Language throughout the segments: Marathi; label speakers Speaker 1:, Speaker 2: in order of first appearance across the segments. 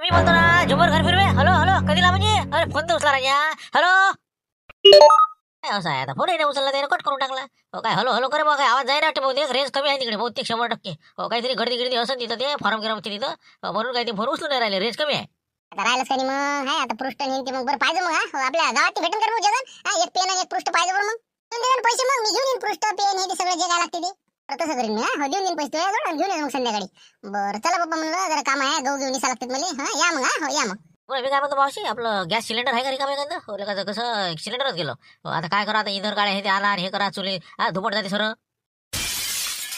Speaker 1: मी बोलतो ना, झुमर घर फिरवे. हॅलो हॅलो, कधी ला म्हणजे? अरे फोन तर उचला राजा. हॅलो, काय असं आहे आता? फोन नाही उचलला, त्याने कट करून टाकला. हो काय, हॅलो हॅलो करे बघा, आवाज जायला वाटते बहुतेक. रेंज कमी आहे तिकडे बहुतेक 100%. हो काहीतरी गर्दी गिर्दी असं तिथं, ते फॉर्म गिराम तिथं. म्हणून काही ते फोन उचलून नाही राहिले, रेंज कमी आहे.
Speaker 2: आता राहिलंच का नाही मग? हाय आता पृष्ठ नेते मग बरं पाहिजे मग. हा आपल्या गावात ते भेटून कर मग जगन. हा एक पेन आणि एक पृष्ठ पाहिजे बरं. मग देऊन देऊन पैसे, मग मी घेऊन येईन पृष्ठ पेन हे ते सगळं जे काय लागते ते. तर तसं करीन मी. हो देऊन देईन पैसे तुझ्याजवळ, घेऊन येईन मग संध्याकाळी. बरं चला बाप्पा, म्हणलं जरा काम आहे, गहू घेऊन यायला लागतात मला. हा या मग. हा हो या मग.
Speaker 1: बरं मी काय म्हणतो मावशी, आपलं गॅस सिलेंडर आहे का रिकामे का? हो कसं सिलेंडरच गेलो. आता काय करा, आता इधर गाड्या हे ते आला हे करा, चुली धुपट जाते सर.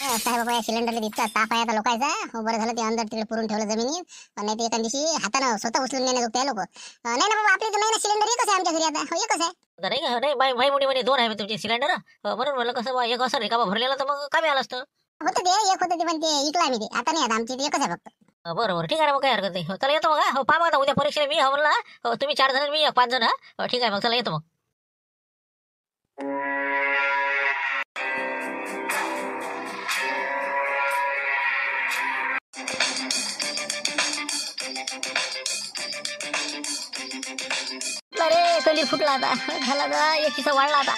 Speaker 2: साहेब बाबा, या सिलेंडरला इतका ताप आहे आता लोकांचा. हो बरं झालं ते अंदर तिकडे पुरून ठेवलं जमिनीत. नाही ते एका दिवशी हातानं स्वतः उचलून नेण्यात होते लोक. नाही ना बाबा, आपली तर नाही ना सिलेंडर, एकच आहे आमच्या घरी आता. हो एकच आहे.
Speaker 1: नाही का? नाही बाई मुली म्हणे 2 आहे तुमचे सिलेंडर. म्हणून म्हणलं कसं एक असं रिकामा भरलेला तर मग कमी आलं असतं.
Speaker 2: होतं ते एक होतं ते, पण ते इकला मी ते. आता नाही, आता आमची एकच आहे फक्त.
Speaker 1: बरोबर, ठीक आहे मग, काय हरकत नाही. चला येतो मग. हो पहा मग आता उद्या परीक्षा मी म्हणला. हो तुम्ही 4 जण, मी 5 जण. ठीक आहे मग, चला येतो मग. अरे कंदील फुटला आता, झाला आता एक किस्सा वाढला आता.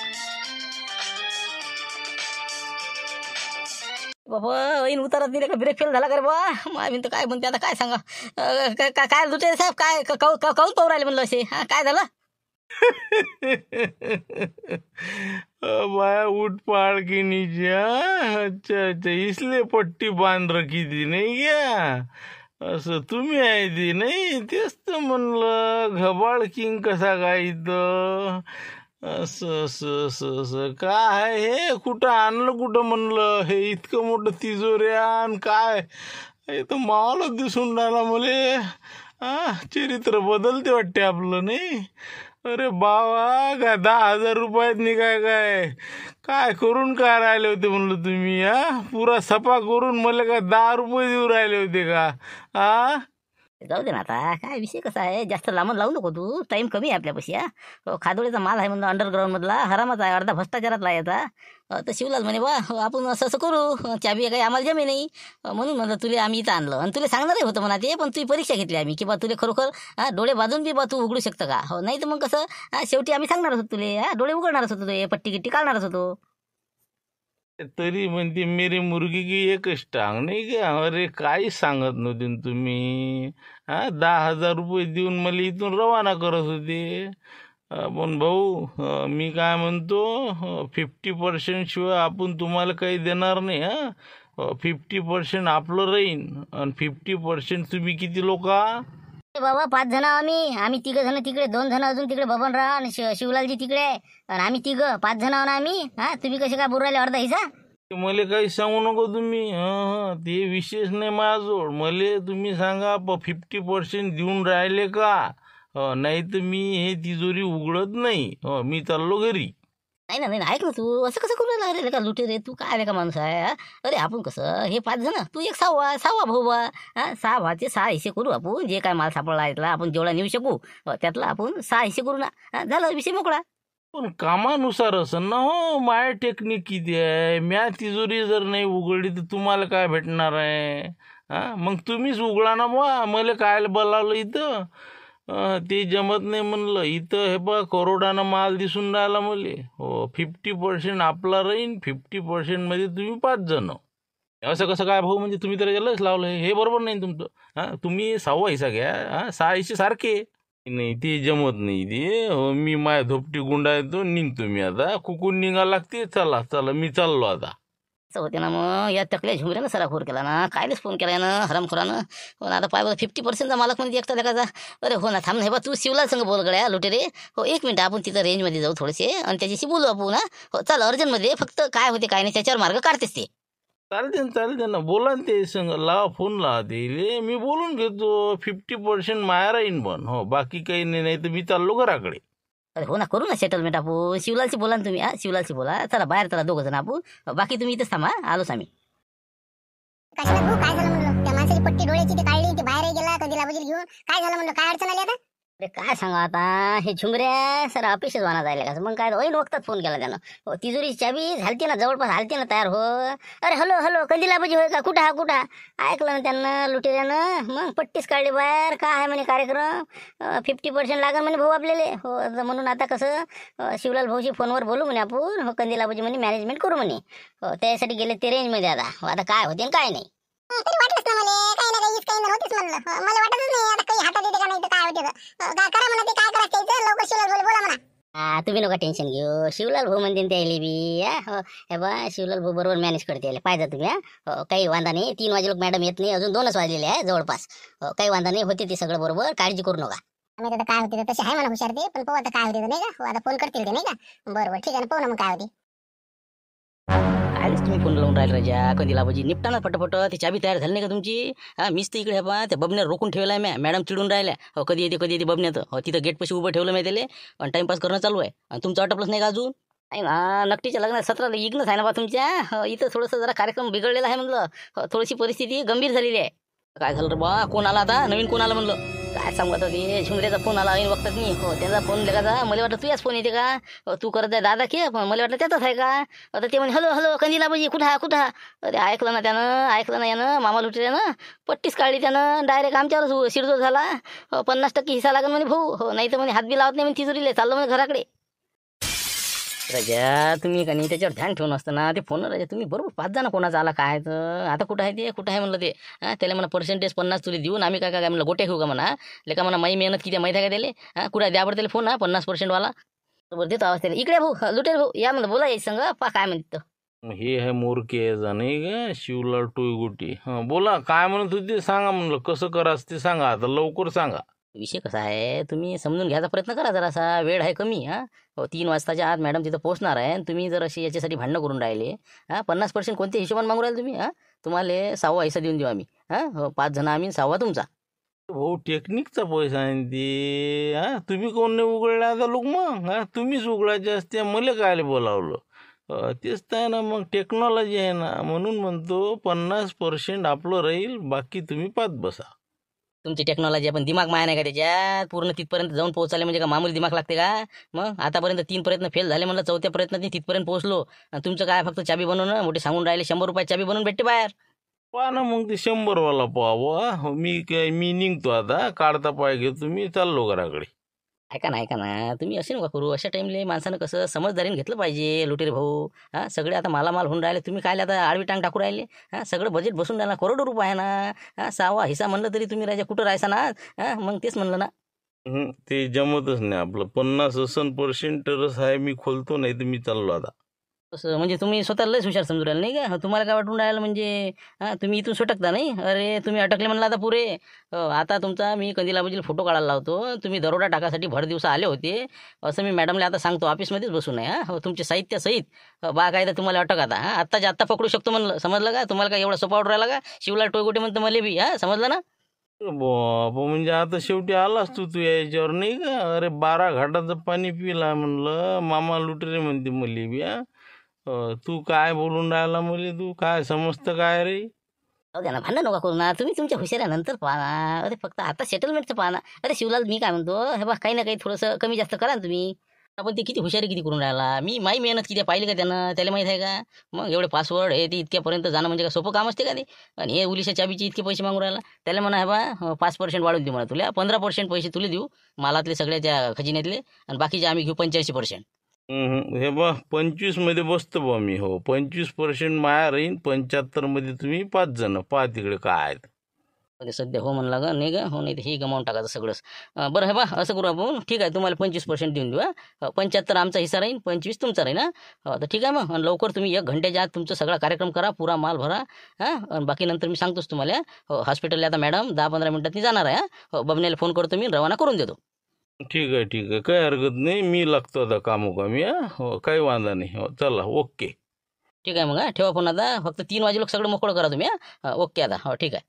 Speaker 1: बाबा ऐन उतारत दिले का ब्रेक फेल झाला का रे बाबा? मी तर काय म्हणते आता, काय सांगा. काय दुसरे साहेब, काय काऊन पाहू राहिले म्हणलं असे? काय झालं?
Speaker 3: माया उठ पहाड़ के नीचे. अच्छा अच्छा, इसलिए पट्टी बांध रखी थी नाही क्या? असं तुम्ही आहे ती नाही? तेच तर म्हणलं, घबाळ किंग कसा काय इथं? असं असं असं असं काय आहे हे? कुठं आणलं कुठं म्हणलं हे इतकं मोठं तिजोऱ्यान? काय हे तर मावलं दिसून राहिला मले. चरित्र बदलते वाटते आपलं नाही? अरे बाबा, काय 10,000 रुपयात काय काय काय करून काय राहिले होते म्हणलं तुम्ही? पुरा सफा करून मला काय 10 रुपये देऊ राहिले होते का?
Speaker 1: जाऊ दे ना आता, काय विषय कसा आहे, जास्त लांबून लावू नको तू. टाइम कमी आहे आपल्यापाशी. खादोळीचा माल आहे म्हणलं, अंडरग्राऊंड मधला हरामाचा आहे, अर्धा भ्रष्टाचारातला आहे आता. तर शिवलाल म्हणे बा आपण असं असं करू, चाबी काही आम्हाला जमे नाही. म्हणून म्हणलं तुला आम्ही इथं आणलं, आणि तुला सांगणारही होतं म्हणा ते, पण तुझी परीक्षा घेतली आम्ही की बा तुला खरोखर डोळे बांधून बी बा तू उघडू शकतं का? हो नाही तर मग कसं, शेवटी आम्ही सांगणारच होतो तुला, डोळे उघडणारच होतो, तुझे पट्टी गिट्टी काढणारच होतो.
Speaker 3: तरी म्हणते मेरी मुर्गी की एकच टांग नाही का? अरे काहीच सांगत नव्हते न तुम्ही. 10,000 रुपये देऊन मला इथून रवाना करत होते. पण भाऊ, मी काय म्हणतो, 50% शिवाय आपण तुम्हाला काही देणार नाही. 50% आपलं राहीन, आणि 50% तुम्ही किती लोक?
Speaker 2: बाबा 5 जण आम्ही 3 जण तिकडे, 2 जण अजून तिकडे, बबनराव आणि शिवलालजी तिकडे, आणि आम्ही 3 5 जण आहो ना आम्ही. तुम्ही कसे काय बोलू राहिले अर्धा हिस्सा?
Speaker 3: मला काही सांगू नको तुम्ही. ते विशेष नाही माझ्याजवळ. मला तुम्ही सांगा 50% देऊन राहिले का? नाही तर मी हे तिजोरी उघडत नाही. मी चाललो घरी.
Speaker 1: नाही ना, नाही ऐक ना, तू असं कसं करू लागले का लुटे रे? तू काय रे का माणूस आहे? अरे आपण कसं, हे 5 जण, तू एक सहावा भाऊ बा. 6 भावाचे 6 हिस्से करू आपण. जे काय माल सापडला आपण जेवढा नेऊ शकू त्यातला आपण 6 हिस्से करू ना. झालं, विषय मोकळा.
Speaker 3: पण कामानुसार असं ना. हो माय टेक्निक किती आहे. म्या तिजोरी जर नाही उघडली तर तुम्हाला काय भेटणार आहे? मग तुम्हीच उघडा ना बा. मला काय बोलावलं इथं? ते जमत नाही म्हणलं. इथं हे बा करोडानं माल दिसून राहिला मले. 50% आपला राहीन, 50% मध्ये तुम्ही 5 जण. असं कसं काय भाऊ? म्हणजे तुम्ही तर यालाच लावलं, हे बरोबर नाही तुमचं. तुम्ही 6वा हिस्सा घ्या. 6 हिस्से सारखे नाही, ते जमत नाही ते. मी माय धोपटी गुंडा येतो, निघतो मी आता. कुकून निघा लागते. चला चला, मी चाललो आता.
Speaker 1: असं होते ना मग. या टकल्या झुमऱ्यानं सराखोर केला ना, कायलेच फोन केला ना हरामखोरानं. हो ना, आता पाय 50%चा मालक म्हणजे एकटा लेखाचा. अरे हो ना, थांब ना, बा तू शिवलाल संग बोल गड्या लुटे रे. हो 1 मिनिट, आपण तिथं रेंजमध्ये जाऊ थोडेसे, आणि त्याच्याशी बोलू आपण. हो चल, अर्जंटमध्ये. फक्त काय होते काय नाही त्याच्यावर मार्ग काढतेस ते.
Speaker 3: चालते ना, बोला ना ते संग. लावा फोन, लावा ते, मी बोलून घेतो. 50% माया राहीन पण. हो बाकी काही नाही तर मी चाललो घराकडे.
Speaker 1: अरे हो ना, करू ना सेटलमेंट आपण. शिवलालशी बोला ना तुम्ही. शिवलालशी बोला. चला बाहेर, चला 2 जण आपण. बाकी तुम्ही इथंच थांबा, आलोच आम्ही.
Speaker 2: कशाला भाऊ, काय झालं म्हणलं? त्या माणसाची पट्टी डोळ्याची ते काढली, ते बाहेर गेला कधी लावजील घेऊन. काय झालं म्हणलं? काय अडचण आली आता? अरे काय सांगा आता हे झुमऱ्या सर ऑफिसच वाना जायला का मग काय ऐन वक्तात फोन केला त्यानं तिजोरीची चाबी झालती ना जवळपास हालती ना तयार हो. अरे हॅलो हॅलो कंदिला पाहिजे होय का कुठं हा कुठं ऐकलं ना त्यांना लुटेऱ्यानं मग पट्टीच काढली बाहेर काय आहे म्हणे कार्यक्रम 50% लागेल म्हणे भाऊ आपल्याला हो. म्हणून आता कसं शिवलाल भाऊशी फोनवर बोलू म्हणे आपण हो कंदिला पाहिजे म्हणे मॅनेजमेंट करू म्हणे हो. त्यासाठी गेले ते रेंजमध्ये आता आता काय होते काय नाही तरी वाटलंच ना मला काही ना काही काही होतेच म्हणलं मला वाटतच नाही आता काही हातात येते का नाही तर काय होते काय करा म्हणा ते काय करायचं त्याचं लवकर शिवलाल भाऊ बोला म्हणा. तुम्ही नका टेन्शन घेऊ शिवलाल भाऊ म्हणते त्याला बी हे बा शिवलाल भाऊ बरोबर मॅनेज करते पाहिजे तुम्ही काही वांधा नाही 3 वाजे लोक मॅडम येत नाही अजून 2च वाजलेले आहे जवळपास काही वांधा नाही होते ते सगळं बरोबर काळजी करू नका. आम्ही आता काय होते तसे आहे म्हणा हुशार ते पण पाहू आता काय होते नाही का आता फोन करतील ते नाही का बरोबर ठीक आहे ना पाहू ना मग काय होते.
Speaker 1: कायच तुम्ही फोन लावून राहिले राजा कंदिला बाजी निपटाना पटपट ती चाबी तयार झाली नाही का तुमची मीच तर इकडे बा त्या बबण्यात रोखून ठेवलाय मी मॅडम चिडून राहिल्या हो कधी येते बबण्यात हो तिथं गेट पाशी उभं ठेवलं मी त्याला आणि टाइमपास करणं चालू आहे आणि तुमचं आटपलंच नाही का अजून नाही ना नक्कीच्या लग्नात 17ला इग्नच आहे ना बा तुमच्या इथं थोडंसं जरा कार्यक्रम बिघडलेला आहे म्हणलं थोडीशी परिस्थिती गंभीर झालेली आहे. काय झालं रे बा कोण आला आता नवीन कोण आला म्हणलं काय सांगू आता ते झुमऱ्याचा फोन आला ऐन वक्तात नाही हो त्यांचा फोन लेखाचा मला वाटतं तुझ्याच फोन येते का तू करत आहे दादा की मला वाटलं त्याचाच आहे का आता ते म्हणे हॅलो हॅलो कंदिला बाजी कुठं अरे ऐकलं ना त्यानं ऐकलं ना यानं मामा लुटेऱ्यानं पट्टीच काढली त्यानं डायरेक्ट आमच्यावर शिरजोर झाला 50% हिस्सा लागेल म्हणे भाऊ हो नाही तर म्हणे हात बी लावत नाही म्हणे तिजोरीले चाललं म्हणे घराकडे. राजा तुम्ही का नाही त्याच्यावर ध्यान ठेवून असतं ना ते फोन राजा तुम्ही बरोबर 5 जण कोणाचा आला काय तर आता कुठं आहे ते कुठं आहे म्हणलं ते त्याला म्हणा पर्सेंटेज 50 तुला देऊन आम्ही काय म्हणलं गोटे घेऊ का म्हणा लेका म्हणा माई मेहनत किती माहिती आहे का त्याला कुठं द्यावर त्याला फोन 50% वाला बरोबर देतो आवाज त्याला इकडे भाऊ लुटेल भाऊ या म्हणलं बोला यायचं संग पा काय म्हणतो
Speaker 3: हे आहे मोरके नाही का शिवलाल टोयगुटी बोला काय म्हणत होते सांगा म्हणलं कसं करायचं ते सांगा आता लवकर सांगा.
Speaker 1: विषय कसा आहे तुम्ही समजून घ्यायचा प्रयत्न करा जरासा वेळ आहे कमी 3 वाजताच्या आत मॅडम तिथं पोहोचणार आहे तुम्ही जर अशी याच्यासाठी भांडणं करून राहिले 50% कोणत्या हिशोबाने मागू राहिले तुम्ही तुम्हाला 6वा हिस्सा देऊन देऊ आम्ही 5 जण आम्ही 6वा तुमचा.
Speaker 3: भाऊ टेक्निकचा पैसा आहे ते तुम्ही कोण नाही उघडला आता लोक मग तुम्हीच उघडायचे असते मला काय बोलावलं तेच तर आहे ना मग टेक्नॉलॉजी आहे ना म्हणून म्हणतो 50% आपलं राहील बाकी तुम्ही पाहत बसा.
Speaker 1: तुमची टेक्नॉलॉजी पण दिमाग माया नाही का त्याच्यात पूर्ण तिथपर्यंत जाऊन पोहोचायला म्हणजे का मामूली दिमाग लागते का मग आतापर्यंत 3 प्रयत्न फेल झाले म्हणलं 4थ्या प्रयत्नात तिथपर्यंत पोहोचलो आणि तुमचं काय फक्त चाबी बनवणं मोठे सांगून राहिले 100 रुपये चाबी बनवून भेटते बाहेर
Speaker 3: पहा ना मग ते 100 वाला पाहावं मी निघतो आता काढता पाय घेतो मी चाललो घराकडे.
Speaker 1: ऐका ना तुम्ही असे नका करू अशा टाइमले माणसानं कसं समजदारीने घेतलं पाहिजे लुटेरे भाऊ सगळे आता मालामाल होऊन राहिले तुम्ही काय आता आडवी टांग टाकू राहिले सगळं बजेट बसून राहिला करोडो रुपये आहे ना 6वा हिस्सा म्हणलं तरी तुम्ही राजा कुठं राहायचा ना मग तेच म्हणलं ना.
Speaker 3: ते जमतच नाही आपलं 50% तरच आहे मी खोलतो नाही तर मी चाललो आता.
Speaker 1: असं म्हणजे तुम्ही स्वतःला लयच हुशार समजू राहिले नाही का तुम्हाला काय वाटून राहिलं म्हणजे तुम्ही इथून सुटकता नाही अरे तुम्ही अटकले म्हणलं आता पुरे आता तुमचा मी कंदिलाबाजीला फोटो काढायला लावतो तुम्ही दरोडा टाकासाठी भर दिवसा आले होते असं मी मॅडमला आता सांगतो ऑफिसमध्येच बसून आहे तुमचे साहित्य सहित बा काय तर तुम्हाला अटक आता आत्ताच्या आत्ता पकडू शकतो म्हणलं समजलं का तुम्हाला काय एवढा सोपा राहिला का शिवलाल टोयगुटे म्हणतं मला बी समजलं ना.
Speaker 3: बाबा म्हणजे आता शेवटी आलास तू याच्यावर नाही का अरे 12 घाटाचं पाणी पिला म्हणलं मामा लुटरे म्हणते मले बी तू काय बोलून राहिला मुली तू काय समजतं काय रे.
Speaker 1: द्या ना भांडण नका करू ना तुम्ही तुमच्या हुशाऱ्यानंतर पाहा ना अरे फक्त आता सेटलमेंटचं पाहा ना अरे शिवलाल मी काय म्हणतो हे बा काही ना काही थोडंसं कमी जास्त करा ना तुम्ही आपण ते किती हुशारी किती करून राहिला मी माई मेहनत किती पाहिली का त्याला माहीत आहे का मग एवढे पासवर्ड हे ते इतक्यापर्यंत जाणं म्हणजे का सोपं काम असते का ते आणि हे उलिशा चाबीचे इतके पैसे मागून राहिला त्याला म्हणा हे बा 5% वाढून देऊ म्हणा तुला 15% पैसे तुला देऊ मालातले सगळ्याच्या खजिन्यातले आणि बाकीचे आम्ही घेऊ 85%.
Speaker 3: हे बा 25 मध्ये बसतो बा मी हो 25% माया राहीन 75 मध्ये तुम्ही 5 जण पहा तिकडे काय आहेत
Speaker 1: सध्या हो म्हणला ग नाही ग हो नाही हे गमावून टाकायचं सगळंच बरं हे बा असं करू आपण ठीक आहे तुम्हाला 25% देऊन देऊ 75 आमचा हिस्सा राहील 25 तुमचा राहील तर ठीक आहे मग आणि लवकर तुम्ही 1 घंट्याच्या आत तुमचा सगळा कार्यक्रम करा पुरा माल भरा आणि बाकी नंतर मी सांगतोच तुम्हाला हॉस्पिटलला आता मॅडम 10-15 मिनिटात जाणार आहे बबण्याला फोन करतो मी रवाना करून देतो.
Speaker 3: ठीक आहे काही हरकत नाही मी लागतो आता कामोकामी हो काही वांधा नाही हो चला ओके
Speaker 1: ठीक आहे मग ठेवा फोन आता फक्त 3 वाजे लोक सगळं मोकळं करा तुम्ही ओके आता हो ठीक आहे.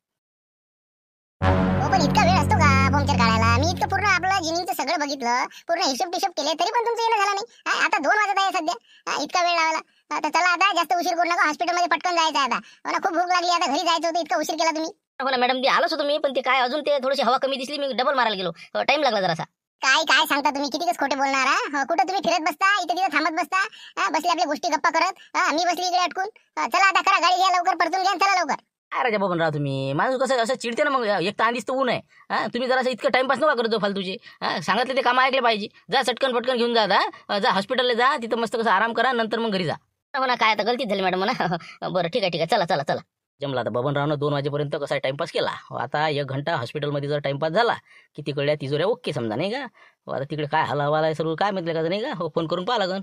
Speaker 2: पण इतका वेळ असतो का पंक्चर काढायला मी इतकं पूर्ण आपलं जिनिंगचं सगळं बघितलं पूर्ण हिशोब केले तरी पण तुमचं येणं झालं नाही आता 2 वाजत आहे सध्या इतका वेळ लावला तर चला आता जास्त उशीर करू नका हॉस्पिटलमध्ये पटकन जायचं आहे आता मला खूप भूक लागली आता घरी जायचं होतं इतका उशीर केला तुम्ही.
Speaker 1: हो ना मॅडम ती आलोच होतो मी पण ते काय अजून ते थोडीशी हवा कमी दिसली मी डबल मारायला गेलो टाइम लागला जरासा.
Speaker 2: काय काय सांगता तुम्ही, कितीकच खोटे बोलणार हा? कुठं तुम्ही फिरत बसता, इथं तिथं थांबत बसता, बसले आपल्या गोष्टी गप्पा करत, मी बसली इकडे अटकून. चला आता करा, गाडी घ्या लवकर, परतून घ्या, चला लवकर.
Speaker 1: काय राजा बबनराव तुम्ही, माणूस कसं असं चिडते ना, मग एक तर आधीच तर ऊन आहे. तुम्ही जरा इतकं टाइमपास नका करतो फालतूचे. सांगितलं ते काम ऐकले पाहिजे. जा चटकन पटकन घेऊन जा, जा हॉस्पिटलला जा, तिथं मस्त कसं आराम करा, नंतर मग घरी जा. म्हणा काय आता गलतीच झाली मॅडम म्हणा. बरं ठीक आहे ठीक आहे, चला चला चला. जमला आता बबनरावनं 2 वाजेपर्यंत कसा टाइमपास केला. आता 1 घंटा हॉस्पिटलमध्ये जर टाइमपास झाला की तिकडल्या तिजोऱ्या ओके समजा नाही का. आता तिकडे काय हवाला आहे सर्व काय माहिती का नाही का. फोन करून पाहा लागन.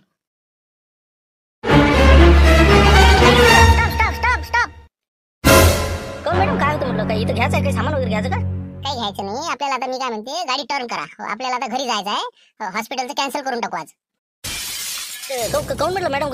Speaker 2: Stop stop stop.
Speaker 1: का मॅडम काय होतं म्हटलं, काय इथं घ्यायचं आहे, काही सामान वगैरे घ्यायचं का?
Speaker 2: काही घ्यायचं नाही आपल्याला. आता मी काय म्हणते, गाडी टर्न करा. आपल्याला आता घरी जायचं आहे. हॉस्पिटलचं कॅन्सल करून टाकू आज.
Speaker 1: काऊन म्हटलं मॅडम,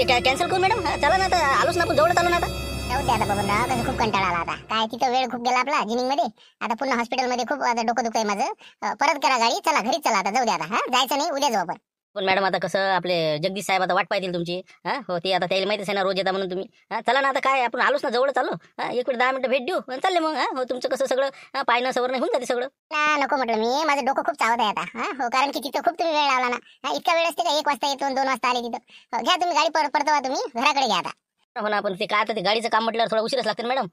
Speaker 1: कॅन्सल करू मॅडम. चला ना आता, आलोच ना आपण, जवळच आलो ना आता.
Speaker 2: जाऊ दे आता बबनराव, कसं खूप कंटाळा आला आता. काय तिथं वेळ खूप गेला आपला जिनिंग मध्ये. आता पुन्हा हॉस्पिटलमध्ये खूप आता डोकं दुखतंय माझं. परत करा गाडी, चला घरीच चला आता. जाऊ दे आता, जायचं नाही, उद्या जाऊ आपण.
Speaker 1: पण मॅडम आता कसं, आपले जगदीश साहेब आता वाट पाहतील तुमची. हो ते आता त्याला माहितीच आहे ना, रोज येता म्हणून तुम्ही. चला ना आता, काय आपण आलोच ना, जवळच आलो. एक वेळ 10 मिनिटं भेट देऊ आणि चालले मग. हो तुमचं कसं सगळं पायनं सवर नाही होऊन जाते सगळं.
Speaker 2: नको म्हटलं मी, माझं डोकं खूप चावत आहे आता. हो कारण की तिथं खूप तुम्ही वेळ लावला ना. इतका वेळ असते का, 1 वाजता येतो 2 वाजता आले तिथं. घ्या तुम्ही गाडी, परतवा तुम्ही घराकडे घ्या आता.
Speaker 1: हो ना, पण ते काय आता ते गाडीचं काम म्हटल्यावर थोडा उशीरच लागते मॅडम.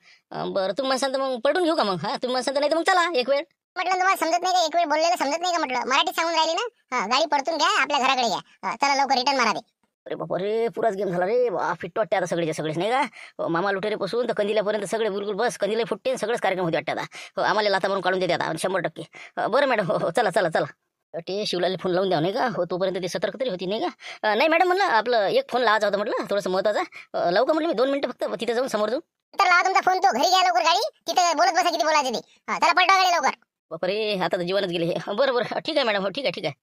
Speaker 1: बरं तुम्ही म्हणसान तर मग पडून घेऊ का मग. तुम्ही म्हणसान तर नाही तर मग चला एक वेळ.
Speaker 2: म्हटलं तुम्हाला समजत नाही का, एक वेळ बोललेलं समजत नाही का म्हटलं. मराठीत सांगून राहिली ना. गाडी परतून घ्या, आपल्या घराकडे घ्या. चला लवकर रिटर्न मारा ते.
Speaker 1: अरे बापा रे, पुराच गेम झाला रे बा. फिट वाटते आता सगळेच सगळेच नाही का. मामा लुटेरेपासून तर कंदिल्यापर्यंत सगळे बिलकुल बस कंदिला फुटते, सगळेच कार्यक्रम होते वाटते आता. आम्हाला लाथा मारून काढून देते आता 100%. बरं मॅडम, हो चला चला चला. ते शिवलाला फोन लावून द्या नाही का. हो तोपर्यंत ते सतर्क तरी होती नाही का. नाही मॅडम म्हणलं, आपलं एक फोन लावायचा होता म्हटलं, थोडंसं महत्वाचा. लवकर म्हटलं मी 2 मिनिटं फक्त तिथे जाऊन समोर जाऊन.
Speaker 2: तर लावा तुमचा फोन, तो घरी घ्या लवकर गाडी, तिथे बोलत बसा किती बोलायचं ते. चला पलटा गाडी लवकर.
Speaker 1: बापरे, आता तर जीवनच गेले. बरं बरं ठीक आहे मॅडम, हो ठीक आहे ठीक आहे.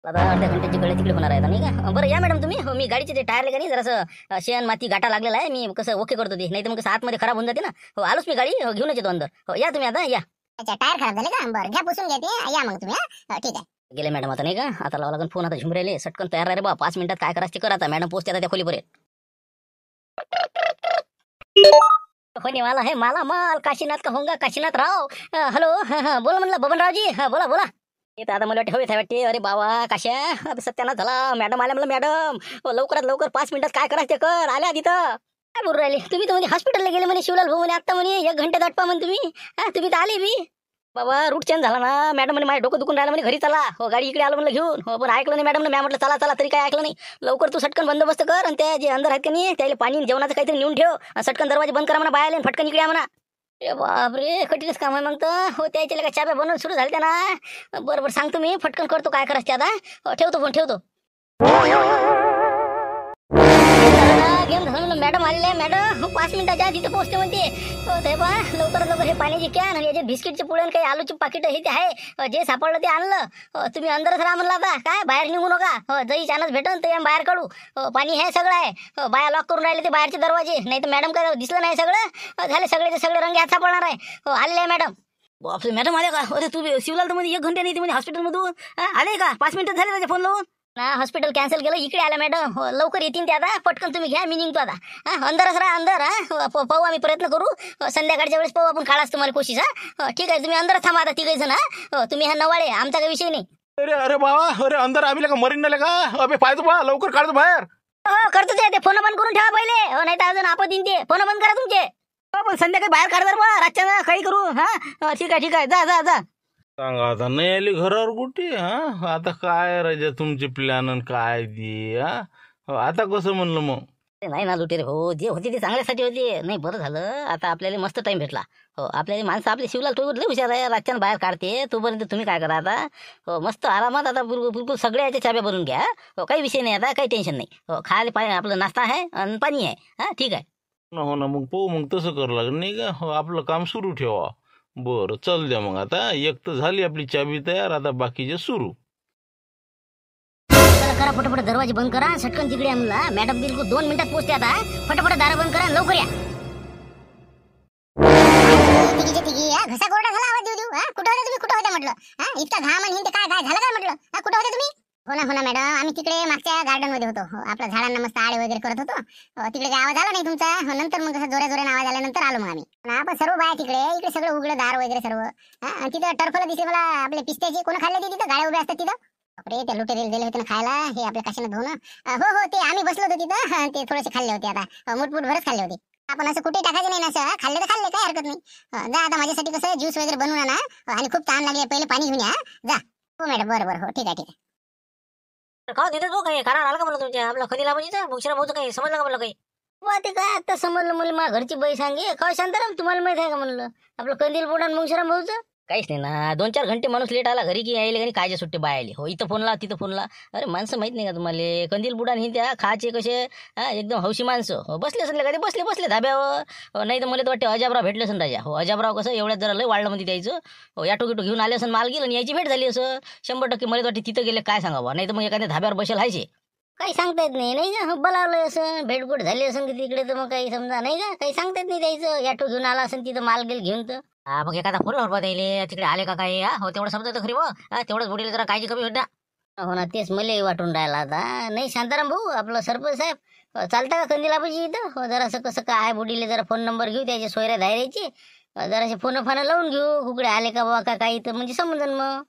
Speaker 1: आता अर्ध्या घंट्याची गळे तिकडे होणार आहे नाही का. बरं या मॅडम तुम्ही. हो मी गाडीचे ते टायरले का नाही जरासं शेण माती गाठा लागलेला आहे, मी कसं ओके करतो ते, नाही तर मग कसं आतमध्ये खराब होऊन जाते ना. हो आलोच मी, गाडी घेऊनच येतो अंदर. हो या तुम्ही आता या.
Speaker 2: अच्छा टायर खराब झाले का, बरं घ्या पुसून घेते, या मग तुम्ही. ठीक आहे.
Speaker 1: गेले मॅडम आता नाही का. आता लावा लागून फोन, आता झुमरेले सटकन तयार रे बा. 5 मिनिटात काय करायचं ते करा आता. मॅडम पोहोचते आता त्या खोलीपर्यंत. होने वाला है माला माल, काशीनाथ का होगा काशीनाथ राव. हॅलो बोला म्हणलं बबनरावजी. बोला बोला. येत आता मला वाटते हवे वाटते. अरे बाबा काश्या, सत्यानाश झाला. मॅडम आल्या म्हणलं. मॅडम लवकरात लवकर 5 मिनिटात काय करायचं ते कर. आल्या तिथं. काय बोलू राहिले तुम्ही, तर म्हणे हॉस्पिटलला गेले म्हणे, शिवलाल भाऊ म्हणे आत्ता म्हणे 1 घंटे दाटपा म्हणे तुम्ही. तुम्ही तर आले बी. बाबा रूट चेंज झाला ना. मॅडम म्हणे माझं डोकं दुखून राहिलं म्हणे, घरी चला. हो गाडी इकडे आलो म्हणलं घेऊन. हो पण ऐकलं नाही मॅडम. मी म्हटलं चला चला, तरी काय ऐकलं नाही. लवकर तू सटकन बंदोबस्त कर, आणि त्या जे अंदर आहेत का नाही त्याला पाणी जेवणाचं काहीतरी नेऊन ठेव. सटकन दरवाजे बंद करा म्हणा, बाहेर फटकन इकडे या म्हणा. अरे बापरे, कठीणच काम आहे मग तर. हो त्याच्या का चाब्या बनवून सुरू झाल्या ना. बरोबर सांगतो मी, फटकन करतो काय करायचं आता. ठेवतो फोन ठेवतो. गेम झालं मॅडम आलेले आहे. मॅडम 5 मिनिटाच्या तिथे पोहोचते म्हणते. हो ते बा लवकरात लवकर हे पाण्याची कॅन आणि याचे बिस्किटचे पुळे, काही आलूची पाकिट हे ते आहे, जे सापडलं ते आणलं. तुम्ही अंदरच राहा म्हणलं आता, काय बाहेर निघू नका. हो जरी चानच भेटन तर बाहेर काढू. पाणी हे सगळं आहे. बाया लॉक करून राहिले ते बाहेरचे दरवाजे, नाही तर मॅडम काय दिसलं नाही सगळं. झाले सगळे सगळे रंग हात सापडणार आहे. हो आलेले आहे मॅडम. बापरे मॅडम आले का. अरे तू शिवलाल तर मध्ये 1 घंटे नाही मध्ये हॉस्पिटलमधून आले का. 5 मिनिटं झाले त्याचे फोन लावून ना. हॉस्पिटल कॅन्सल केलं, इकडे आला मॅडम. हो लवकर येतील ते आता. पटकन तुम्ही घ्या, मी निघतो आता. अंदरच राहा अंदर. पाहू आम्ही प्रयत्न करू. संध्याकाळच्या वेळेस पाहू आपण, काढाच तुम्हाला कोशिश. ठीक आहे तुम्ही अंदर थांबा आता 3 जण. तुम्ही हा नवाळे, आमचा काही विषय नाही.
Speaker 3: अरे अरे बाबा, अरे अंदर आम्ही का मरीन नाही का. अबे पाहतो बा, लवकर काढतो बाहेर.
Speaker 1: हो करतो ते फोन बंद करून ठेवा पहिले. हो नाही तर अजून आपत येईन ते. फोन बंद करा तुमचे. हो पण संध्याकाळी बाहेर काढणार बा, रातच्या काही करू. ठीक आहे ठीक आहे, जा जा जा.
Speaker 3: सांगा आता, नाही आली घरावर कुठे. आता काय राजा तुमचे प्लॅन काय ते. आता कसं म्हणलं मग.
Speaker 1: नाही ना लुटे रे भाऊ, जे होते ते चांगल्यासाठी होते. नाही बरं झालं आता आपल्याला मस्त टाइम भेटला. हो आपल्याला माणसं आपले शिवलाल तो लय हुशार आहे, रातच्यानं बाहेर काढते. तोपर्यंत तुम्ही काय करा आता. हो मस्त आरामात आता बिलकुल सगळ्याच्या चाब्या भरून घ्या. हो काही विषय नाही आता, काही टेन्शन नाही. हो खायला पाणी आपलं नाश्ता आहे आणि पाणी आहे. ठीक आहे.
Speaker 3: हो ना, मग पाहू मग तसं करावं लागेल नाही का. हो आपलं काम सुरू ठेवा. बरं चल द्या मग. आता एक तर झाली आपली चाबी तयार, आता बाकीचे सुरू.
Speaker 1: करा फटाफट दरवाजे बंद करा, सटकन तिकडे म्हणला. मॅडम बिलकुल 2 मिनिटात पोहोचते आता. फटाफट दार बंद करा, लवकर या.
Speaker 2: तिघी घसा कोरडा झाला, आवाज देऊ देऊ. कुठं होते तुम्ही, कुठं होते म्हटलं. इतका घाम आणि हिंद काय काय झालं काय म्हटलं. कुठं होते तुम्ही. हो ना मॅडम, आम्ही तिकडे मागच्या गार्डन मध्ये होतो. आपल्या झाडांना मस्त आळे वगैरे करत होतो. तिकडे काही आवाज आला नाही तुमचा. नंतर मग कसं जोऱ्या जोऱ्याने आवाज आल्यानंतर आलो मग आम्ही. आणि आपण सर्व बाया तिकडे इकडे सगळं उघडं दार वगैरे सर्व. आणि तिथं टरफल दिसले मला आपले पिस्त्याचे. कोण खाल्ले ते तिथं गाड्या उभ्या असतात तिथं. बापरे, त्या लुटेरेला दिले होते ना खायला हे आपल्या काशीला धुवून. हो ते आम्ही बसलो होतो तिथं. ते थोडेसे खाल्ले होते, आता मुठमुठ भरच खाल्ले होते. आपण असं कुठे टाकायचं नाही ना, असं खाल्ले तर खाल्ले, काही हरकत नाही. जा आता माझ्यासाठी कसं ज्यूस वगैरे बनवून आणा. आणि खूप तहान लागली, पहिले पाणी घेऊन या. जा. हो मॅडम, बरं हो, ठीक आहे.
Speaker 1: का तिथे तो काही कारण आला का म्हणलं तुमच्या आपला कधी लाभायचं मुक्षरा भाऊचं काही समजलं का म्हणलं काही?
Speaker 2: ते काय आता समजलं मला, माझ्या घरची बाई सांगे का शांताराम तुम्हाला माहित आहे का म्हणलं आपलं कंदील बुडान मुंगशराम भाऊचं.
Speaker 1: काहीच नाही ना, 2-4 घंटे माणूस लेट आला घरी की यायले आणि कायचे सुट्टी बाय आली. हो इथं फोनला तिथं फोनला. अरे माणसं माहित नाही का तुम्हाला? कंदील बुडान ही त्या खाचे कसे एकदम हौशी माणसं. हो बसले असले का ते बसले धाब्यावर. नाही तर मला तर वाटते अजाबराव भेटले असेल राजा. हो अजाबराव कसं एवढ्यात जरा लय वाढलं म्हणजे द्यायचं. हो याटो गिटो घेऊन आले असेल, माल गेलं आणि याची भेट झाली असं 100% मला तर वाटते तिथं गेले काय सांगावं. नाही तर मग एखाद्या धाब्यावर बसेल हायचे.
Speaker 2: काही सांगता येत नाही का? बोलावलं असं भेटगोट झाली असं की तिकडे, तर मग काही समजा नाही का, काही सांगता येत नाही द्यायचं. ऑटो घेऊन आला असं तिथं माल गेल घेऊन. तर
Speaker 1: हा मग एखादा फोन लावून द्यायले तिकडे आले का काय. हो तेवढं समजतं खरी. तेवढंच बुडीला जरा काळजी कमी होत ना.
Speaker 2: हो ना, तेच मला वाटून राहिला आता. नाही शांताराम भाऊ आपलं सरपंच साहेब, चालता का कंदीलापाशी इथं? हो जरासं कसं काय बुडीले जरा फोन नंबर घेऊ, त्याचे सोयऱ्या धायऱ्याचे जरासे फोन लावून घेऊ. कुकडे आले का बाबा का काही, तर म्हणजे समजन मग.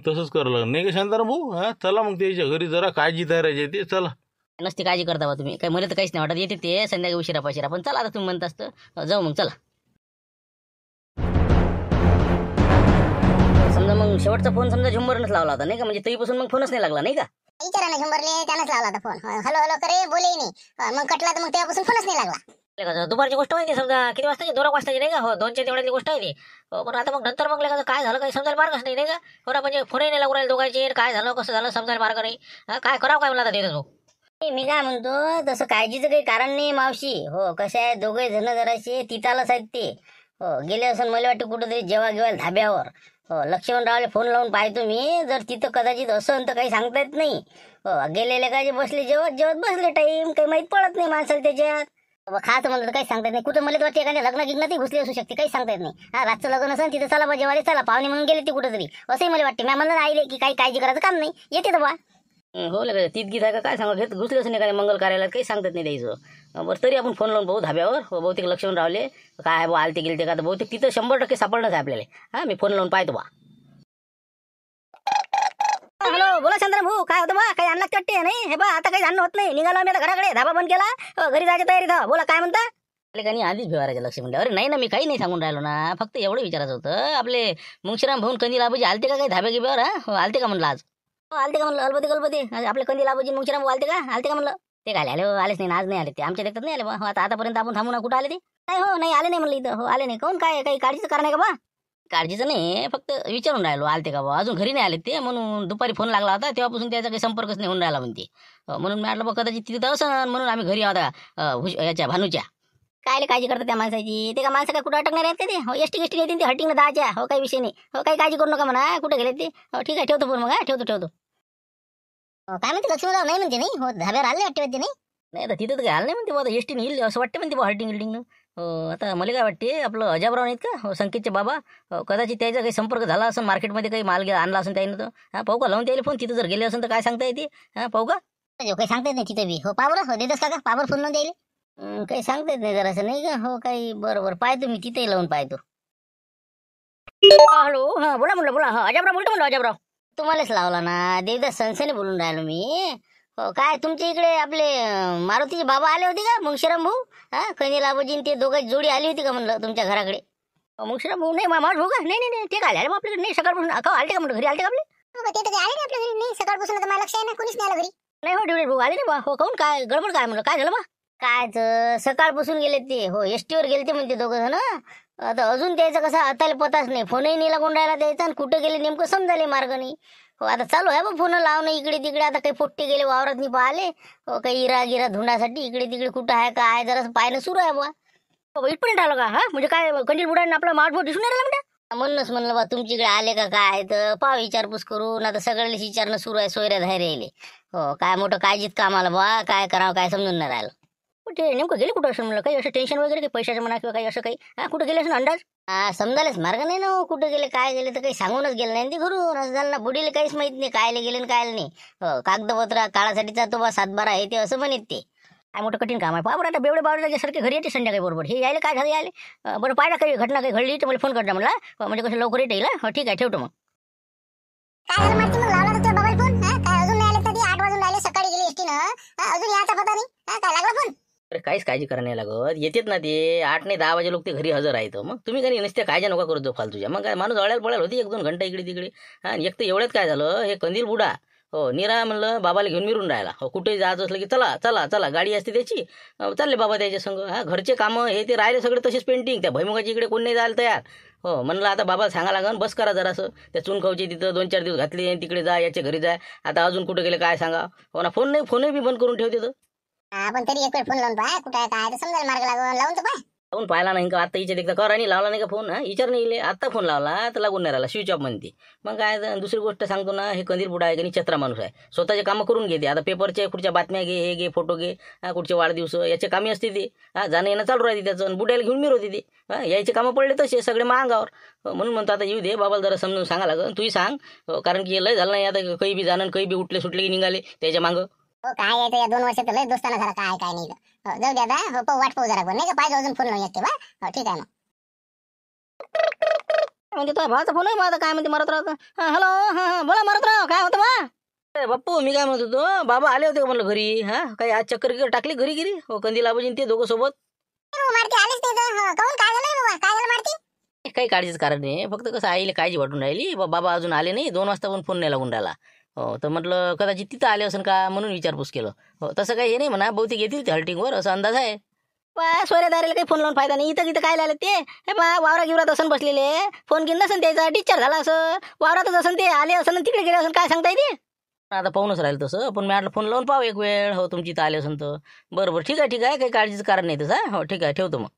Speaker 3: तसंच करावं लागेल नाही का शांताराम भाऊ? हा चला मग त्याच्या घरी जरा काळजी तयारायची ते. चला
Speaker 1: नसती काळजी करता बा तुम्ही. काही मला तर काहीच नाही वाटत. येते ते संध्याकाळी उशिरा पाशिरा. पण चला आता तुम्ही म्हणत असतं जाऊ मग चला. समजा मग शेवटचा फोन समजा झुंबरनच लावला होता नाही का, म्हणजे तरीपासून मग फोनच नाही लागला नाही का?
Speaker 2: विचारा ना झुंबरले, त्यानंच लावला होता फोन. हॅलो हॅलो करे बोले नाही, मग कटला तर मग तेव्हापासून फोनच नाही लागला.
Speaker 1: दुपारची गोष्ट होती समजा, किती वाजताची? 2 वाजताची नाही का? हो 2च्या तेवढ्याची गोष्ट होती. पण आता मग नंतर मग काय झालं काही समजायला मार्गच नाही का? हो ना, म्हणजे फोनही नाही लागू राहिले दोघांचे. काय झालं कसं झालं समजायला मार्ग नाही. काय करावं काय मला आता तिथे
Speaker 2: मी काय म्हणतो, तसं काळजीचं काही कारण नाही मावशी. हो कसं आहे, दोघे जण जराशे तिथालाच आहेत ते. हो गेले असं मला वाटतं कुठंतरी जेव्हा घेवाल धाब्यावर. हो लक्ष्मणरावले फोन लावून पाहतो मी, जर तिथं कदाचित असं तर काही सांगता येत नाही. हो गेलेले काय बसले जेवत बसले, टाईम काही माहीत पडत नाही माणसाला त्याच्यात. खायचं म्हणलं तर काही सांगता येत नाही. कुठं मला तर वाटतं एखाद्या लग्न गिग्नातही घुसली असू शकते, काही सांगता येत नाही. हा रातचं लग्न असेल तिथं चला बा जेवाले, चला पाहुणे म्हणून गेले ते कुठंतरी, असंही मला वाटते. मी म्हणलं आईले की काही काळजी करायचं काम नाही, येते तर बा.
Speaker 1: हो लगे तीत गीत आहे का काय सांगा, घेत घुसले असं नाही मंगल कार्यालयात, काही सांगतात नाही द्यायचं. बरं तरी आपण फोन लावून भाऊ धाब्यावर. हो बहुतेक लक्ष्मण रावले काय बा आलते गेले ते का, तर बहुतेक तिथं 100% सापडणंच आहे आपल्याला. हा मी फोन लावून पाहतो बा. हॅलो बोला चंद्र भाऊ, काय होतं बा? काही आणलं वाटते नाही? हे बा आता काही आणणं होत नाही. निघालो आम्ही आता घराकडे, धाबा बंद केला, घरी जायची तयारी था. बोला काय म्हणता? काही आधीच भिवारायचं लक्ष म्हणलं. अरे नाही ना, मी काही नाही सांगून राहिलो ना, फक्त एवढं विचारायचं होतं. आपले मुंगशीराम भाऊन कंदील आबाजी आलते का काही धाब्या गिब्यावर? हा आलते का म्हणलं आज? आलते का म्हणलं? अलबते आपले कंदील आबाजी मुंगशीराम आलते का? आलते का म्हणलं? ते काय आले? आलेच नाही, आज नाही आले ते. आमच्या देखत नाही आले बा. आता आतापर्यंत आपण थांबू ना, कुठं आले ते? नाही हो नाही आले नाही म्हणलं इथं. हो आले नाही. कोण काय काही काळजीचं कारण आहे का बा? काळजीचं नाही, फक्त विचारून राहिलो आलते का बा. अजून घरी नाही आले ते, म्हणून दुपारी फोन लागला होता तेव्हापासून त्याचा काही संपर्कच नाही होऊन राहिला म्हणते. म्हणून मी म्हटलं बा कदाचित तिथं असं, म्हणून आम्ही घरी आता याच्या भानूच्या. काय काळजी करतात त्या माणसाची? ते का माणसं काय कुठं अटकणार आहेत का ते? हो एसटी येतील ते हटिंग 10च्या. हो काही विषय नाही. हो काही काळजी करू नका म्हणा. कुठे गेले ते? हो ठीक आहे ठेवतो फोन मग. ठेवतो. काय म्हणते लक्ष्मणराव? नाही म्हणते नाही. हो धाब्यावर आले वाटते नाही. नाही आता तिथं तर काय आलं नाही म्हणते बा. एसटीने येईल असं वाटते म्हणते बा, हटिंग. आता मला काय वाटते, आपलं अजाबराव नाहीत का? हो संकेतचे बाबा. कदाचित त्याचा काही संपर्क झाला असेल, मार्केटमध्ये काही माल आणला असेल त्यानं. तर हा पाहू का लावून त्याला फोन? तिथं जर गेले असेल तर काय सांगता येते? हा पाहू का? काही सांगता येत नाही तिथं बी. हो पावर हो देतस का पावर फोन न द्यायला? काही सांगता येत नाही जरासं नाही का? हो काही बरोबर पाहतो मी, तिथेही लावून पाहतो. हॅलो हा बोला म्हणलं, बोला. हा अजाबराव बोलतो म्हणलं. अजाबराव तुम्हालाच लावला ना, देवदास संस्थेने बोलून राहिलो मी. हो काय तुमच्या इकडे आपले मारुतीचे बाबा आले होते का मुंगशीराम भाऊ? हा कंदील आबाजी ते दोघांची जोडी आली होती का म्हणलं तुमच्या घराकडे? मुंगशीराम भाऊ नाही मामा भाऊ का? नाही ते काय आले आपल्याकडे नाही सकाळपासून. आलते का म्हणलं घरी? आलते का आपले?
Speaker 2: ते तर आले नाही आपल्या घरी. नाही सकाळपासून तर मला लक्ष आहे ना, कोणीच नाही आलं घरी.
Speaker 1: नाही हो ड्युटी भाऊ आले नाही बा. हो काऊन काय गडबड काय म्हणलं? काय झालं बा?
Speaker 2: कायच सकाळपासून गेले ते. हो एसटीवर गेले ते म्हणते दोघं जण. आता अजून त्याचं कसं आताला पताच नाही. फोनही नाही लागून राहिला त्याचा, आणि कुठं गेले नेमकं समजायला मार्ग नाही. हो आता चालू आहे बा फोन लावणं इकडे तिकडे. आता काही पोट्टे गेले वावरात नाही पाहिले. हो काही इरा धुंडासाठी इकडे तिकडे कुठं आहे काय जरा पाहणं सुरू आहे बा. इथपर्यंत आलं का? हा म्हणजे काय कंदील बुडाने आपला मार्ग दिसून राहिला म्हणता? म्हणूनच म्हणलं बा तुमच्या इकडे आले का काय, तर पाव विचारपूस करून. आता सगळ्याला विचारणं सुरू आहे सोयऱ्या धायऱ्याले. हो काय मोठं काळजीत कामाला बा, काय करावं काय समजून नाही राहिलं.
Speaker 1: कुठे नेमकं गेले कुठं असं म्हणलं, काही असं टेन्शन वगैरे काही पैशाचं म्हणा किंवा काही असं काही कुठं गेले असं अंदाज?
Speaker 2: समजायलाच मार्ग नाही ना हो, कुठे गेले काय गेले तर काही सांगूनच गेलं नाही ते घरून. असं झालं ना, बुडीला काहीच माहित नाही कायले गेले आणि कायले नाही. कागदपत्र काळासाठी जातो बा 7-12 आहे ते असं म्हणत ते.
Speaker 1: काय मोठं कठीण काम आहे. पहा बरं आता बेवडे बावडे सारखे घरी येते संध्याकाळी बरोबर. हे यायला काय झालं यायले? बरं पाहिजे काही घटना काही घडली तर मला फोन करता म्हणला. म्हणजे कसं लवकर येईल. हो ठीक आहे ठेवतो मग.
Speaker 2: काय झालं मारती मग, लावला तर बाबाला फोन? काय अजून नाही आले कधी? 8 वाजून राहिले, सकाळी गेली एसटीनं. अजून याचा पता नाही. काय लागला फोन?
Speaker 1: अरे काहीच काळजी करा नाही लागत. येतात ना ते 8 नाही 10 वाजे लोक ते घरी हजर आहेत. मग तुम्ही काही नसते काळजी नका करत जाऊ फालतूच्या. मग काय माणूस अळ्याला पळायला होती 1-2 घंटा इकडे तिकडे. आणि एक तर एवढ्यात काय झालं, हे कंदील बुडा हो निरा म्हणलं बाबाला घेऊन मिरून राहिला. हो कुठेही जायचं असलं की चला चला चला गाडी असते त्याची, चालले बाबा त्याच्या संग. घरचे कामं हे ते राहिले सगळे तसेच पेंटिंग. त्या भैमुगाची इकडे कोण नाही जायला तयार. हो म्हणलं आता बाबाला सांगा लागन बस करा जरासं. त्या चुनखावची तिथं 2-4 दिवस घातली, तिकडे जा याच्या घरी जा. आता अजून कुठे गेले काय सांगा. हो ना फोन नाही, फोनही बी बंद करून ठेवते तर.
Speaker 2: पण तरी एक वेळ फोन लावून पाहा कुठे काय तर समजायला मार्ग लागून. लावून तर पाहा.
Speaker 1: फोन पाहिला नाही का आता हिच्या देखता करा नाही लावला नाही का फोन. विचार नाही इले. आता फोन लावला तर लागून नाही राहिला, स्विच ऑफ म्हणते. मग काय दुसरी गोष्ट सांगतो ना, हे कंदील बुडा आहे की नाही चत्रा माणूस आहे. स्वतःचे कामं करून घेते. आता पेपरच्या कुठच्या बातम्या घे, हे घे, फोटो घे, कुठचे वाढदिवस याचे कामे असते ते. जाणं येणं चालू राहते त्याचं. आणि बुड्याला घेऊन मिरवते ते. यायचे कामं पडले तसे सगळे महागावर. म्हणून म्हणतो आता येऊ दे बाबाला जरा समजून सांगा लागन. तूही सांग. कारण की लय झालं नाही आता काही बी जाणं काही बी उठले सुटले की निघाले त्याच्या मागं.
Speaker 2: काय यायचं या 2 वर्षात लय दोस्ताना झाला काय काय नाही. जाऊ द्या आता. वाट पाहू जरा नाही का पाहिजे अजून फोन लावून येते बा. ठीक आहे मग.
Speaker 1: म्हणजे तो भावाचा फोन आहे माझा. काय म्हणते मरत राहतो. हॅलो हां बोला मरत राव काय होतं बा? बाप्पू मी काय म्हणत होतो, बाबा आले होते का म्हणलं घरी. काही आज चक्कर गिकर टाकली घरी गिरी. हो कंदील आबाजीन ते दोघं सोबत.
Speaker 2: मारती आलीच नाही तर काहून काय झालं बाबा? काय झालं मारती?
Speaker 1: काही काळजीच कारण नाही. फक्त कसं आईला काळजी वाटून राहिली. बाबा अजून आले नाही. 2 वाजता पण फोन नाही लागून राहिला. हो तर म्हटलं कदाचित तिथं आले असेल का म्हणून विचारपूस केलं. हो तसं काही हे नाही म्हणा, बहुतेक येतील ते हल्टिंगवर असा अंदाज आहे. सोयऱ्यादारीला काही फोन लावून फायदा नाही. इथं काय आले ते. हे बा वावरा गिवरात असन बसलेले. फोन घेऊन नसेल त्याचा डिस्चार्ज झाला असं. वावरातच असन ते आले असन तिकडे गेले असेल काय सांगता येते. आता पाहूनच राहील तसं. पण मी म्हटलं फोन लावून पाहू एक वेळ. हो तुमची इथं आले असेल तर बरोबर ठीक आहे काही काळजीचं कारण नाही तसं. हो ठीक आहे ठेवतो मग.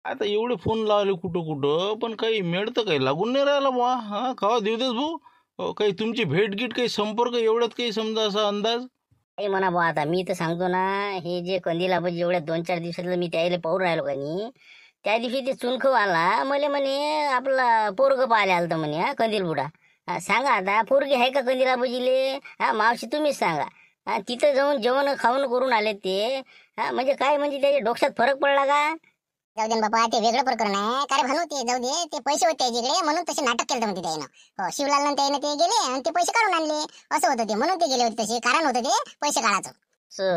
Speaker 3: आता एवढे फोन लावले कुठं कुठं, पण काही मिळतं काही लागून नाही राहिला बा. का देऊ देस भाऊ. काही तुमची भेटगीट काही संपर्क एवढ्यात काही समजा असा अंदाज.
Speaker 2: काही म्हणा बा आता मी तर सांगतो ना, हे जे कंदील आबाजी एवढ्या 2-4 दिवसातलं मी त्याला पाहून राहिलो का नाही. त्या दिवशी ते चुनखव आला मला म्हणे आपला पोरग पाहायला आलं तर म्हणे कंदील बुडा. सांगा आता पोरगी आहे का कंदील आबाजीले? मावशी तुम्हीच सांगा. तिथं जाऊन जेवण खाऊन करून आले ते. म्हणजे काय म्हणजे त्याच्या डोक्यात फरक पडला का? जाऊ दे बाबा ते वेगळं प्रकरण आहे. काय भानू ते जाऊ दे. ते पैसे होते त्याच्याकडे म्हणून तसे नाटक केलं म्हणते त्यानं. हो शिवलाल त्यानं ते गेले आणि ते पैसे काढून आणले असं होतं ते. म्हणून ते गेले होते तसे. कारण होतं ते पैसे काढायचं.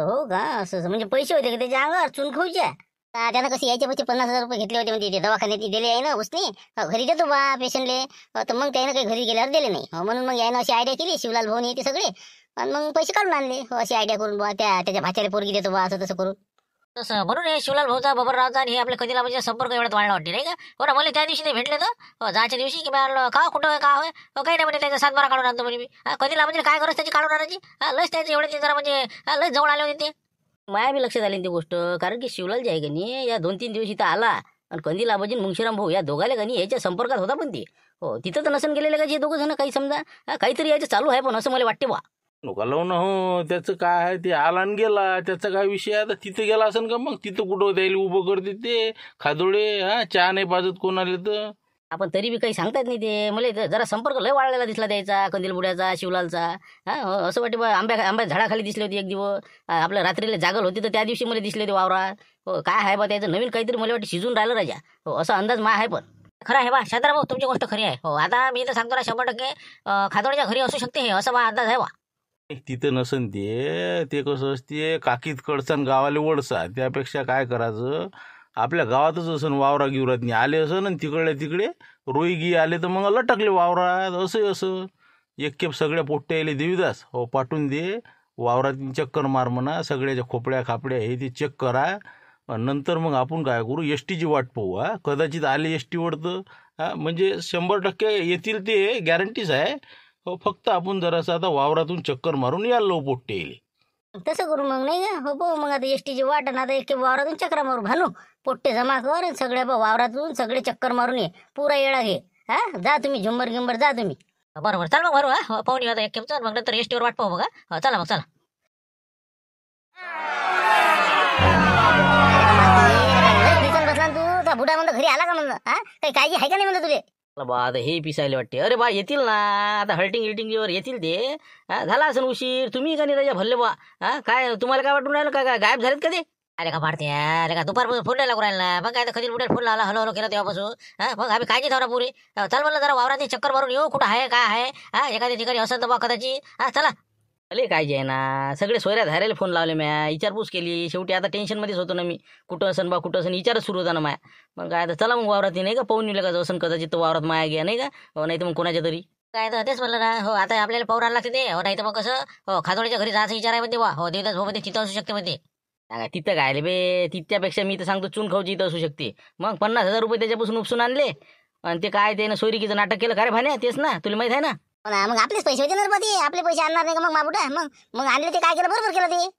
Speaker 1: हो का असं म्हणजे पैसे होते का त्याच्या अंगावर चुनखवच्या?
Speaker 2: त्यानं कसे यायचे पैसे 50,000 रुपये घेतले होते म्हणजे दवाखान्यात दिले आहे ना उसने. घरी देतो बा पेशंटले. तर मग त्यानं काही घरी गेल्यावर दिले नाही. म्हणून मग यानं अशी आयडिया केली शिवलाल भाऊन येते सगळे आणि मग पैसे काढून आणले. अशी आयडिया करून बा त्याच्या भाच्याला पोरगी देतो बा असं तसं करून.
Speaker 1: तसं म्हणून हे शिवलाल भाऊचा बबररावचा आणि हे आपल्या कंदील आबाजीचा संपर्क एवढ्यात वाढला वाटते नाही का. हो ना मला त्या दिवशी नाही भेटले तर जायच्या दिवशी की म्हणलं का कुठं का होय. काही नाही म्हणजे त्याचा 7-12 काढून आणतो म्हणजे मी. कंदील आबाजीला काय गरज त्याची काढून आणायची. लस त्याचे एवढे जरा म्हणजे लस जवळ आले होते ते. माया बी लक्षात आली ती गोष्ट. कारण की शिवलाल जे आहे का नाही या 2-3 दिवस इथं आला आणि कंदील आबाजी मुंगशीराम भाऊ या दोघाले का नाही याच्या संपर्कात होता. पण ते हो तिथं तर नसन गेलेलं का जे दोघं जण काही समजा काहीतरी याचं चालू आहे पण असं मला वाटते बा.
Speaker 3: नका लावून हो. त्याचं काय आहे ते आला आणि गेला. त्याचा काय विषय. आता तिथं गेला असेल का मग. तिथं कुठं द्यायला उभं करते ते खादोडे. चहा नाही पाजत कोणाला तर.
Speaker 1: आपण तरी बी काही सांगतात नाही ते. मला जरा संपर्क लय वाढलेला दिसला द्यायचा कंदील बुड्याचा शिवलालचा. असं वाटते बा आंब्या झाडाखाली दिसले होते एक दिवस. आपल्या रात्रीला जागल होती तर त्या दिवशी मला दिसले होते वावरात. हो काय आहे बा त्याचं नवीन काहीतरी मला वाटते शिजून राहिलं राजा. हो असा अंदाज मा आहे. पण खरं आहे बा शांताराम भाऊ तुमची गोष्ट खरी आहे. हो आता मी तर सांगतो ना 100% खादोड्याच्या घरी असू शकते हे असा बा अंदाज आहे बा.
Speaker 3: तिथं नसन ते कसं असते काकीत कडसन गावाला वडसा. त्यापेक्षा काय करायचं आपल्या गावातच असन वावरा गिवरात आले असन आणि तिकडे रोईगी आले तर मग लटकले वावरात. असं एक खेप सगळ्या पोट्ट्या यायला देवीदास हो पाठवून दे वावरात चक्कर मार म्हणा. सगळ्याच्या खोपड्या खापड्या हे ते चेक करा. नंतर मग आपण काय करू एस टीची वाट पाहू. कदाचित आले एस टीवर तर म्हणजे 100% येतील ते गॅरंटीच आहे. हो फक्त आपण जरासं आता वावरातून चक्कर मारून यायला लो पोट्टे येईल.
Speaker 2: तसं करू मग नाही का. हो मग आता एसटीची वाट ना आता एक वावरातून चक्र मारू भानू. पोट्टे जमा कर सगळ्या वावरातून सगळे चक्कर मारून ये. पुरा येळा घे. जा तुम्ही झुंबर गिंबर जा तुम्ही.
Speaker 1: बरोबर चल मग बरोबर पाहून येऊ आता एक खेप. चल मग नंतर एस टीवर वाट पाहू बघा. चला मग चला.
Speaker 2: घरी आला का म्हणलं? काही काळजी आहे का नाही म्हणलं तुले?
Speaker 1: बा आता हे पिसायला वाटते. अरे बा येतील ना आता हल्टिंग येतील ते. झाला असं उशीर. तुम्ही का नाही राजा भरले बा. काय तुम्हाला काय वाटून राहिलं काय गायब झालेत का ते?
Speaker 2: अरे का पाडते अरे का दुपार फोन नाही लागू राहिला. मग काय कधी कुठे फोन लावला हलो हलो केला तेव्हापासून. मग आम्ही काळजी ठेवला पुरे. चल म्हणलं जरा वावरात चक्कर मारून येऊ कुठं आहे काय आहे. एखाद्या ठिकाणी असं तर बा कदाचित. चला
Speaker 1: अरे काय जे आहे ना सगळे सोयऱ्या धारायला फोन लावले म्या विचारपूस केली. शेवटी आता टेन्शनमध्येच होतो ना मी. कुठं असन बा कुठं असन विचारच सुरू होता ना माया. मग काय आता चला मग वावरात नाही का पाहून येईल का असं कदाचित तो वावरात माया घ्या नाही का. नाही तर मग कोणाच्या तरी
Speaker 2: काय तर तेच म्हणलं ना. हो आता आपल्याला पौराला लागते ते. हो नाही तर मग कसं हो खातोडीच्या घरी जायचं विचार आहे म्हणते बा. हो देवदास भाऊ मध्ये तिथं असू शकते म्हणते.
Speaker 1: तिथं काय बे तिथच्यापेक्षा मी तर सांगतो चून खाऊची इथं असू शकते. मग 50,000 रुपये त्याच्यापासून उपसून आणले आणि ते काय त्यानं सोयरिकीचं नाटक केलं का रे भाण्या. तेच ना तुला माहित आहे ना.
Speaker 2: मग आपलेच पैसे होते ना ते. आपले पैसे आणणार नाही का मग माबुटा. मग आणले ते काय केलं बरोबर केलं ते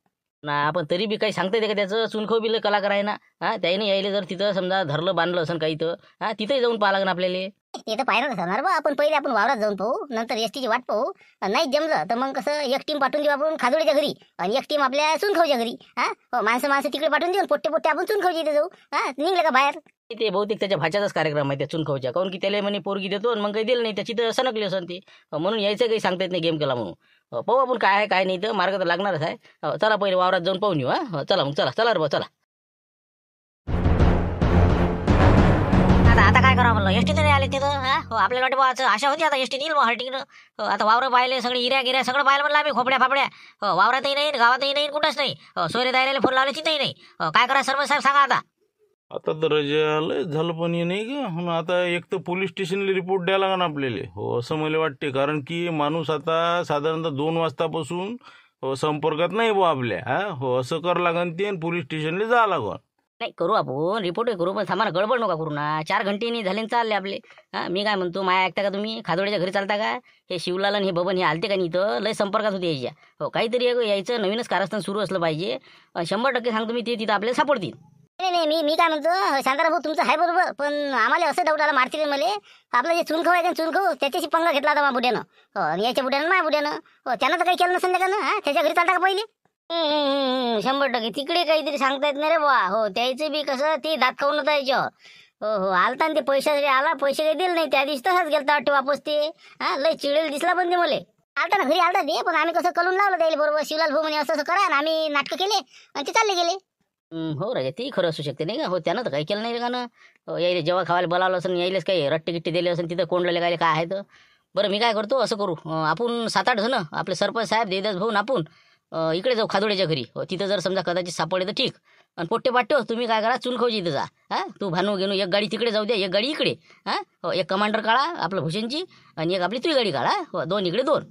Speaker 1: ना. आपण तरी बी काही सांगता येते का त्याचं. चुनखाऊ बिल कलाकार आहे ना. त्याने यायले जर तिथं समजा धरलं बांधलं असं काही तर तिथंही जाऊन पाहा लागेल आपल्याला.
Speaker 2: ते तर पाहिलं असणार बा. आपण पहिले आपण वावरात जाऊन पाहू नंतर एसटीची वाट पाहू. नाही जमलं तर मग कसं एक टीम पाठवून देऊ आपण खाजोडीच्या घरी आणि एक टीम आपल्या चुनखाऊच्या घरी. हो माणसं तिकडे पाठवून देऊ पोट्टे आपण चुनखाऊच्या इथे जाऊ. निघलं का बाहेर.
Speaker 1: ते बहुतेक त्याच्या भाच्याचाच कार्यक्रम आहे त्या चुनखाऊच्या. काऊन की त्याला म्हणे पोरगी देतो आणि मग काही दिलं नाही त्याची तर सनकली असं ती. म्हणून यायचं काही सांगता येत नाही गेम केला म्हणून. पाहू आपण काय आहे काय नाही तर मार्ग तर लागणारच आहे. चला पहिले वावरात जाऊन पाहून येऊ. चला मग चला रे बा चला.
Speaker 2: आता काय करावं म्हणलं. एसटी तरी आले तिथं. हो आपल्याला वाटतं बा आशा होती आता एसटी येईल हल्टिंग. आता वावरं पाहिले सगळे हिऱ्या सगळं पाहिलं म्हणलं आम्ही खोपड्या फापड्या. हो वावरातही नाही गावातही नाही कुठंच नाही. सोयरे दायऱ्याला फोन लावले तिथंही नाही. काय करा सर्व साहेब सांगा आता.
Speaker 3: आता तर रजा लय झालं पण हे नाही का. हो आता एक तर पोलीस स्टेशनला रिपोर्ट द्यायला लागणार आपल्याला. हो असं मला वाटते. कारण की माणूस आता साधारणतः 2 वाजतापासून संपर्कात नाही बा आपल्या. हो असं कर लागन ते पोलीस स्टेशनला जा लागन.
Speaker 1: नाही करू आपण रिपोर्ट करू पण सामान गडबड नका करू ना. 4 घंटे नाही झाले चालले आपले. मी काय म्हणतो माया ऐकता का तुम्ही. खादोड्याच्या घरी चालता का. हे शिवलाल आणि हे बबन हे आलते का नाही इथं लय संपर्कात होते यायच्या. हो काहीतरी यायचं नवीनच कारस्थान सुरू असलं पाहिजे. 100% सांगतो मी ते तिथं आपल्याला सापडतील.
Speaker 2: नाही मी काय म्हणतो शांताराम भाऊ तुमचं आहे बरोबर. पण आम्हाला असं डाऊट आला मारतील मला. आपलं जे चुनखाऊ आहे का चुनखाऊ त्याच्याशी पंगा घेतला होता माझ्या बुड्यानं. हो आणि याच्या बुड्यानं माझ्या बुड्यानं. हो त्यानं तर काही केलं नसेल का ना. त्याच्या घरी चालता का पहिले. 100% तिकडे काहीतरी सांगता येत नाही रे बा. हो त्याचं बी कसं ते दात खाऊन होता याच्यावर. हो आलता ते पैशासाठी आला. पैसे काही दिले नाही त्या दिवशी तसाच गेलता वाटते वापस ते. लय चिडेल दिसला पण ते मला. आलता ना घरी आलता ते. पण आम्ही कसं कळून लावलं त्याला बरोबर. शिवलाल भाऊ म्हणे असं करा आणि आम्ही नाटकं केले आणि ते चालले गेले.
Speaker 1: हो राजा ती खरं असू शकते नाही का. हो त्यानं तर काही केलं नाही का ना. यायला जेव्हा खावायला बोलावलं असेल यायलाच काही रट्टे गिट्टे दिले असेल तिथं कोंडलेले काय काय आहे तर. बरं मी काय करतो असं करू आपण 7-8 जण आपले सरपंच साहेब देदास भाऊ आपण इकडे जाऊ खादोड्याच्या घरी. हो तिथं जर समजा कदाचित सापडले तर ठीक. आणि पोट्टे पाट्टे तुम्ही काय करा चुनखाऊची इथं जा. तू भानू घेऊन एक गाडी तिकडे जाऊ द्या एक गाडी इकडे. हो एक कमांडर काढा आपलं भूषणची आणि एक आपली तुझी गाडी काढा. हो 2 इकडे 2.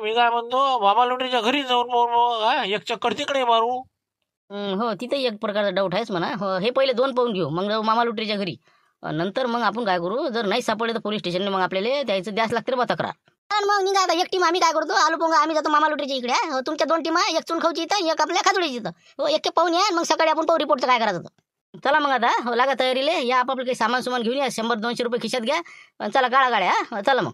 Speaker 3: मी काय म्हणतो मामा लोटेच्या घरी जाऊन एक चक्कर तिकडे मारू.
Speaker 1: हो तिथंही एक प्रकारचा डाऊट आहेच म्हणा. हो हे पहिले 2 पाहून घेऊ मग जाऊ मामा लुटरीच्या घरी. नंतर मग आपण काय करू जर नाही सापडले तर पोलीस स्टेशनने मग आपल्याला द्यायचं द्यास लागते रे बा तक्रार.
Speaker 2: मग निघा एक टीम आम्ही काय करतो आलू पोंगा आम्ही जातो मामा लोटरीच्या इकडे. हो तुमच्या 2 टीमा एक चुनखाऊची इथं एक आपल्या खादोडीची इथं. हो एक पाहून या मग सकाळी आपण पाहू रिपोर्टचं काय करायचं. चला मग आता हो लागा तयारीले या आपापलं काही सामान घेऊन या. 100-200 रुपये खिशात घ्या. चला काढा गाड्या. चला मग.